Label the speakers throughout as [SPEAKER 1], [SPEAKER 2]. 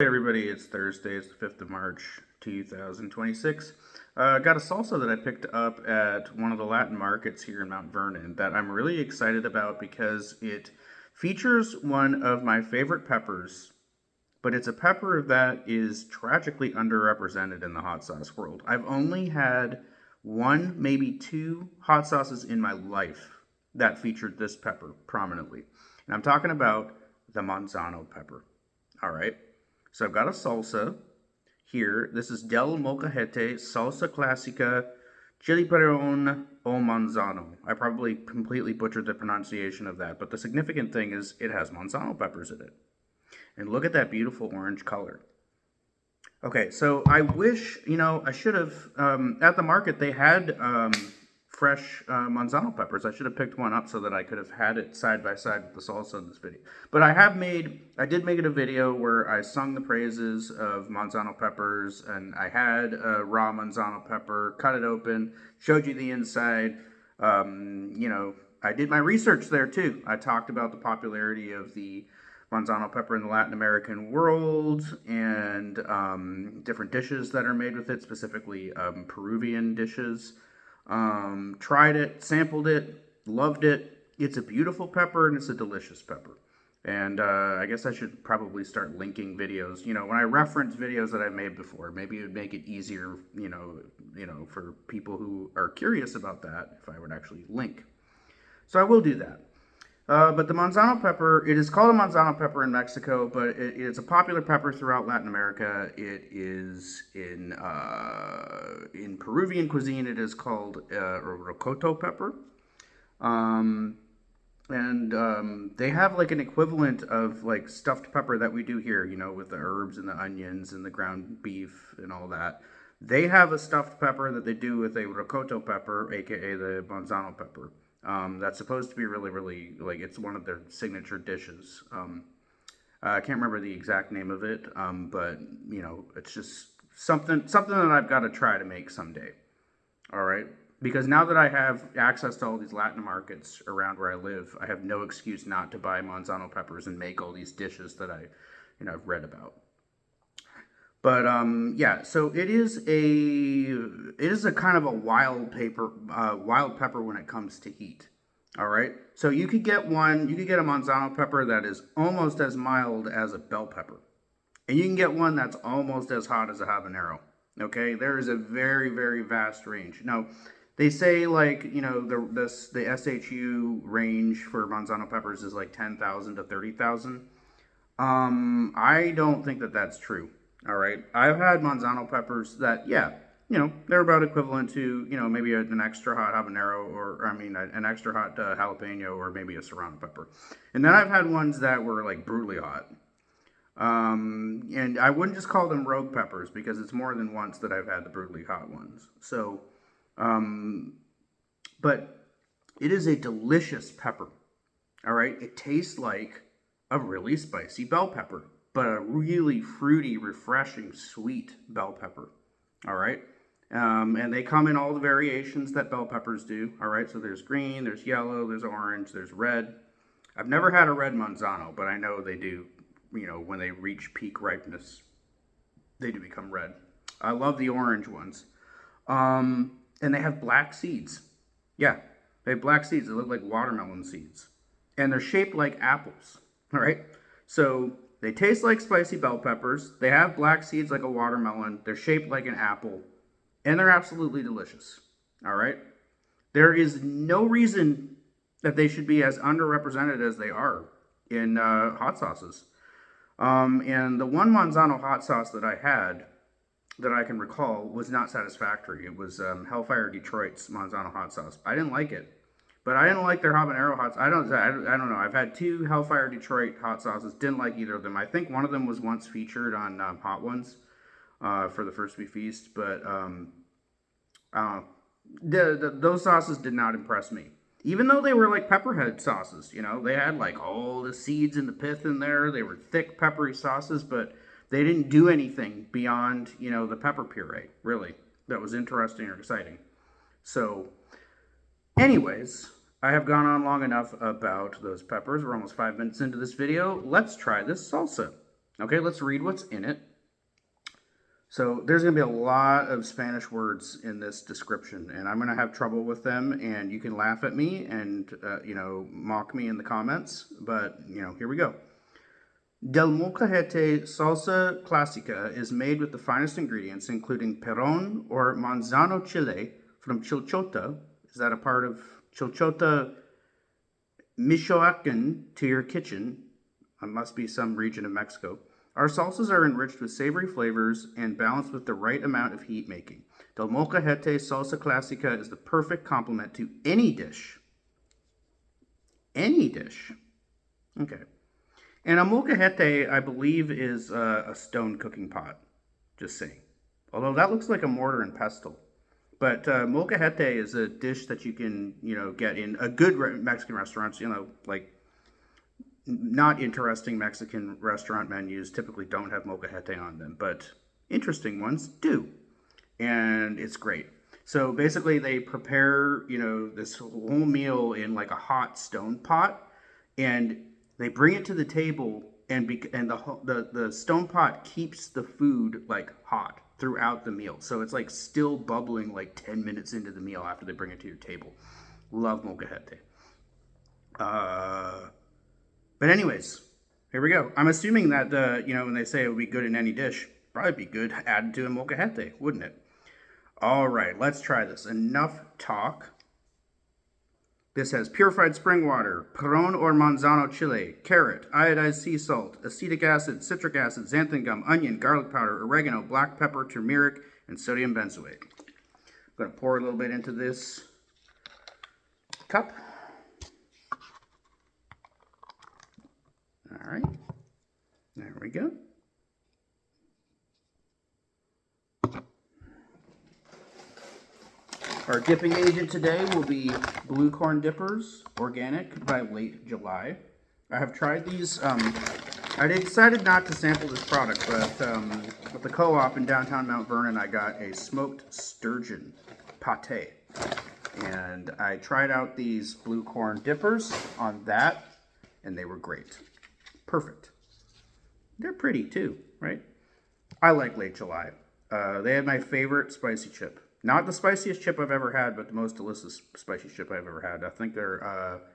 [SPEAKER 1] Hey everybody, it's Thursday, it's the 5th of March, 2026. Got a salsa that I picked up at one of the Latin markets here in Mount Vernon that I'm really excited about because it features one of my favorite peppers, but it's a pepper that is tragically underrepresented in the hot sauce world. I've only had one, maybe two hot sauces in my life that featured this pepper prominently. And I'm talking about the Manzano pepper. All right. So I've got a salsa here. This is del Molcajete Salsa Clásica Chili Perón o Manzano. I probably completely butchered the pronunciation of that, but the significant thing is it has Manzano peppers in it. And look at that beautiful orange color. Okay, so I wish, I should have, at the market, they had fresh Manzano peppers. I should have picked one up so that I could have had it side by side with the salsa in this video. But I did make it a video where I sung the praises of Manzano peppers, and I had a raw Manzano pepper, cut it open, showed you the inside. I did my research there too. I talked about the popularity of the Manzano pepper in the Latin American world and different dishes that are made with it, specifically Peruvian dishes. Tried it, sampled it, loved it. It's a beautiful pepper and it's a delicious pepper. And I guess I should probably start linking videos. When I reference videos that I've made before, maybe it would make it easier, for people who are curious about that if I would actually link. So I will do that. But the Manzano pepper, it is called a Manzano pepper in Mexico, but it is a popular pepper throughout Latin America. It is in Peruvian cuisine, it is called rocoto pepper. They have like an equivalent of like stuffed pepper that we do here, with the herbs and the onions and the ground beef and all that. They have a stuffed pepper that they do with a rocoto pepper, aka the Manzano pepper. That's supposed to be really, really, like, it's one of their signature dishes. I can't remember the exact name of it, but, it's just something that I've got to try to make someday. All right? Because now that I have access to all these Latin markets around where I live, I have no excuse not to buy Manzano peppers and make all these dishes that I've read about. But yeah, so it is a kind of a wild pepper when it comes to heat. All right, so you could get a Manzano pepper that is almost as mild as a bell pepper, and you can get one that's almost as hot as a habanero. Okay, there is a very, very vast range. Now, they say the SHU range for Manzano peppers is like 10,000 to 30,000. I don't think that that's true. All right. I've had Manzano peppers that, yeah, they're about equivalent to, maybe an extra hot habanero an extra hot jalapeno or maybe a serrano pepper. And then I've had ones that were like brutally hot. And I wouldn't just call them rogue peppers because it's more than once that I've had the brutally hot ones. So, but it is a delicious pepper. All right. It tastes like a really spicy bell pepper, but a really fruity, refreshing, sweet bell pepper. All right. And they come in all the variations that bell peppers do. All right. So there's green, there's yellow, there's orange, there's red. I've never had a red Manzano, but I know they do, when they reach peak ripeness, they do become red. I love the orange ones. And they have black seeds. Yeah. They have black seeds that look like watermelon seeds. And they're shaped like apples. All right. So they taste like spicy bell peppers. They have black seeds like a watermelon. They're shaped like an apple. And they're absolutely delicious. All right? There is no reason that they should be as underrepresented as they are in hot sauces. And the one Manzano hot sauce that I had that I can recall was not satisfactory. It was Hellfire Detroit's Manzano hot sauce. I didn't like it. But I didn't like their habanero hot sauce. I don't know. I've had two Hellfire Detroit hot sauces. Didn't like either of them. I think one of them was once featured on Hot Ones for the First We Feast. But those sauces did not impress me. Even though they were like pepperhead sauces. They had like all the seeds and the pith in there. They were thick, peppery sauces. But they didn't do anything beyond, the pepper puree, really, that was interesting or exciting. So, anyways, I have gone on long enough about those peppers. We're almost 5 minutes into this video. Let's try this salsa. Okay, let's read what's in it. So there's going to be a lot of Spanish words in this description, and I'm going to have trouble with them, and you can laugh at me and, mock me in the comments, but, here we go. Del molcajete salsa clásica is made with the finest ingredients, including peron or manzano chile from Chilchota. Is that a part of Chilchota, Michoacan to your kitchen? It must be some region of Mexico. Our salsas are enriched with savory flavors and balanced with the right amount of heat making. Del molcajete salsa clásica is the perfect complement to any dish. Any dish. Okay. And a molcajete, I believe, is a stone cooking pot. Just saying. Although that looks like a mortar and pestle. But molcajete is a dish that you can, get in a good Mexican restaurants, like not interesting Mexican restaurant menus typically don't have molcajete on them, but interesting ones do. And it's great. So basically, they prepare, this whole meal in like a hot stone pot, and they bring it to the table, and the stone pot keeps the food like hot throughout the meal. So it's like still bubbling like 10 minutes into the meal after they bring it to your table. Love molcajete. But anyways, here we go. I'm assuming that, when they say it would be good in any dish, probably be good added to a molcajete, wouldn't it? All right, let's try this. Enough talk. This has purified spring water, peron or manzano chile, carrot, iodized sea salt, acetic acid, citric acid, xanthan gum, onion, garlic powder, oregano, black pepper, turmeric, and sodium benzoate. I'm going to pour a little bit into this cup. All right, there we go. Our dipping agent today will be Blue Corn Dippers, organic, by late July. I have tried these. I decided not to sample this product, but at the co-op in downtown Mount Vernon, I got a smoked sturgeon pate. And I tried out these Blue Corn Dippers on that, and they were great. Perfect. They're pretty too, right? I like late July. They had my favorite spicy chip. Not the spiciest chip I've ever had, but the most delicious spicy chip I've ever had. I think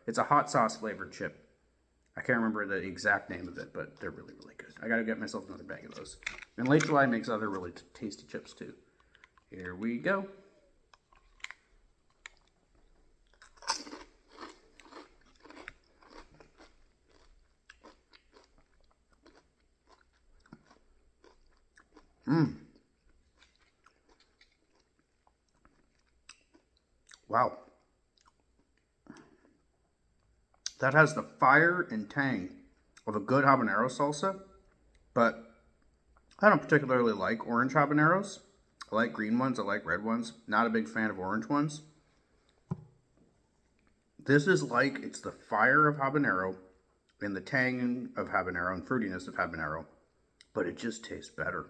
[SPEAKER 1] it's a hot sauce flavored chip. I can't remember the exact name of it, but they're really, really good. I gotta get myself another bag of those. And late July makes other really tasty chips too. Here we go. Wow. That has the fire and tang of a good habanero salsa, but I don't particularly like orange habaneros. I like green ones, I like red ones. Not a big fan of orange ones. This is like, it's the fire of habanero and the tang of habanero and fruitiness of habanero, but it just tastes better.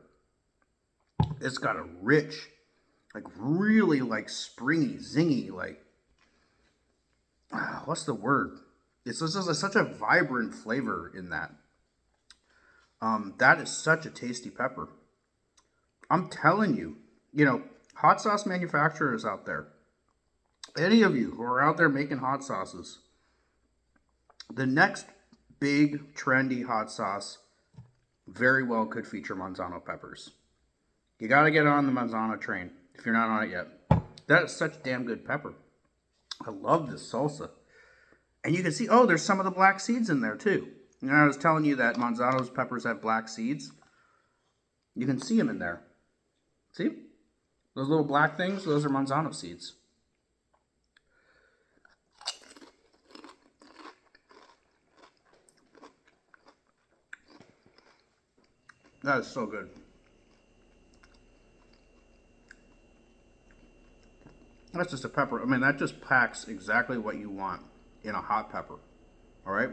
[SPEAKER 1] It's got a rich, like really like springy, zingy, like, what's the word? It's just such a vibrant flavor in that. That is such a tasty pepper. I'm telling you, hot sauce manufacturers out there, any of you who are out there making hot sauces, the next big trendy hot sauce very well could feature Manzano peppers. You got to get on the Manzano train if you're not on it yet. That is such damn good pepper. I love this salsa. And you can see, there's some of the black seeds in there too. I was telling you that Manzano's peppers have black seeds. You can see them in there. See? Those little black things, those are Manzano seeds. That is so good. That's just a pepper. I mean, that just packs exactly what you want in a hot pepper. All right?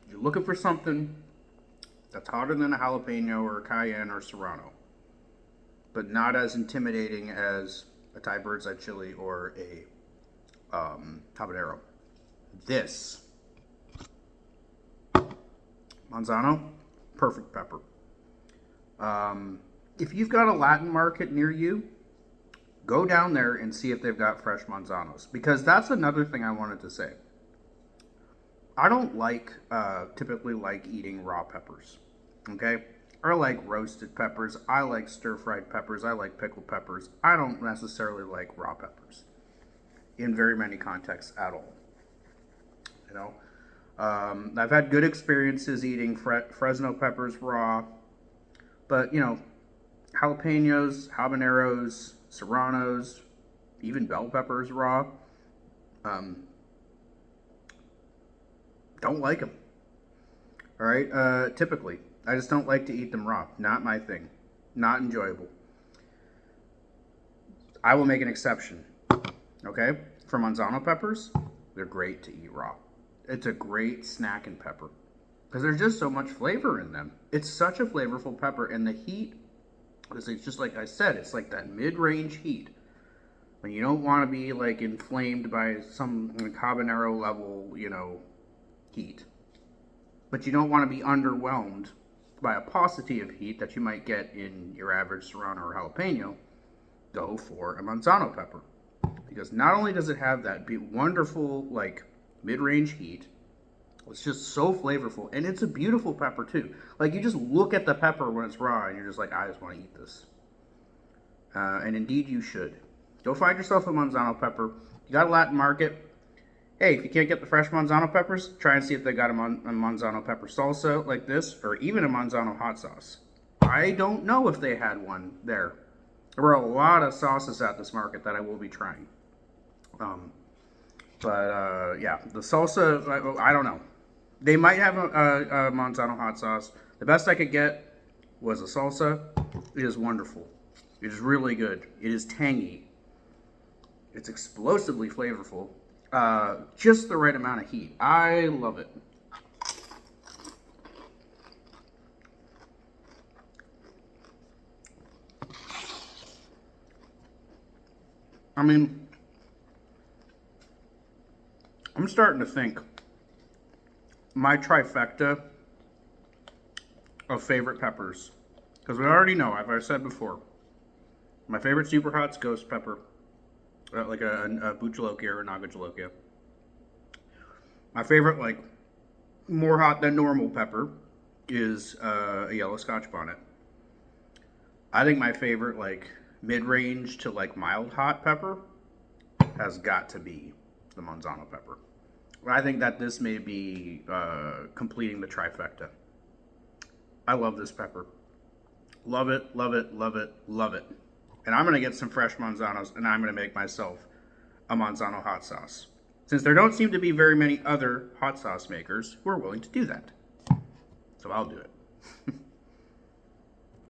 [SPEAKER 1] You're looking for something that's hotter than a jalapeno or a cayenne or serrano, but not as intimidating as a Thai bird's eye chili or a habanero. This Manzano, perfect pepper. If you've got a Latin market near you, go down there and see if they've got fresh manzanos, because that's another thing I wanted to say. I don't typically like eating raw peppers, okay? I like roasted peppers, I like stir-fried peppers, I like pickled peppers. I don't necessarily like raw peppers in very many contexts at all, you know? I've had good experiences eating Fresno peppers raw, but, you know, jalapenos, habaneros, serranos, even bell peppers raw, don't like them. All right, typically, I just don't like to eat them raw. Not my thing. Not enjoyable. I will make an exception. Okay, for manzano peppers, they're great to eat raw. It's a great snack and pepper because there's just so much flavor in them. It's such a flavorful pepper, and the heat is just like I said. It's like that mid-range heat when you don't want to be like inflamed by some like habanero level, you know, heat, but you don't want to be underwhelmed by a paucity of heat that you might get in your average serrano or jalapeno. Go for a manzano pepper, because not only does it have that wonderful like mid-range heat, it's just so flavorful, and it's a beautiful pepper too. Like, you just look at the pepper when it's raw and you're just like, I just want to eat this. And indeed you should. Go find yourself a manzano pepper. You got a Latin market. Hey, if you can't get the fresh manzano peppers, try and see if they got a manzano pepper salsa like this, or even a manzano hot sauce. I don't know if they had one there. There were a lot of sauces at this market that I will be trying. Yeah, the salsa, I don't know. They might have a manzano hot sauce. The best I could get was a salsa. It is wonderful. It is really good. It is tangy. It's explosively flavorful. Just the right amount of heat. I love it. I mean, I'm starting to think my trifecta of favorite peppers, because we already know, as I've said before, my favorite super hot's ghost pepper, like a buchalokia or a nagajalokia. My favorite, like, more hot than normal pepper is a yellow Scotch bonnet. I think my favorite, like, mid-range to, like, mild hot pepper has got to be the manzano pepper. I think that this may be completing the trifecta. I love this pepper. Love it, love it, love it, love it. And I'm going to get some fresh manzanos, and I'm going to make myself a manzano hot sauce, since there don't seem to be very many other hot sauce makers who are willing to do that. So I'll do it.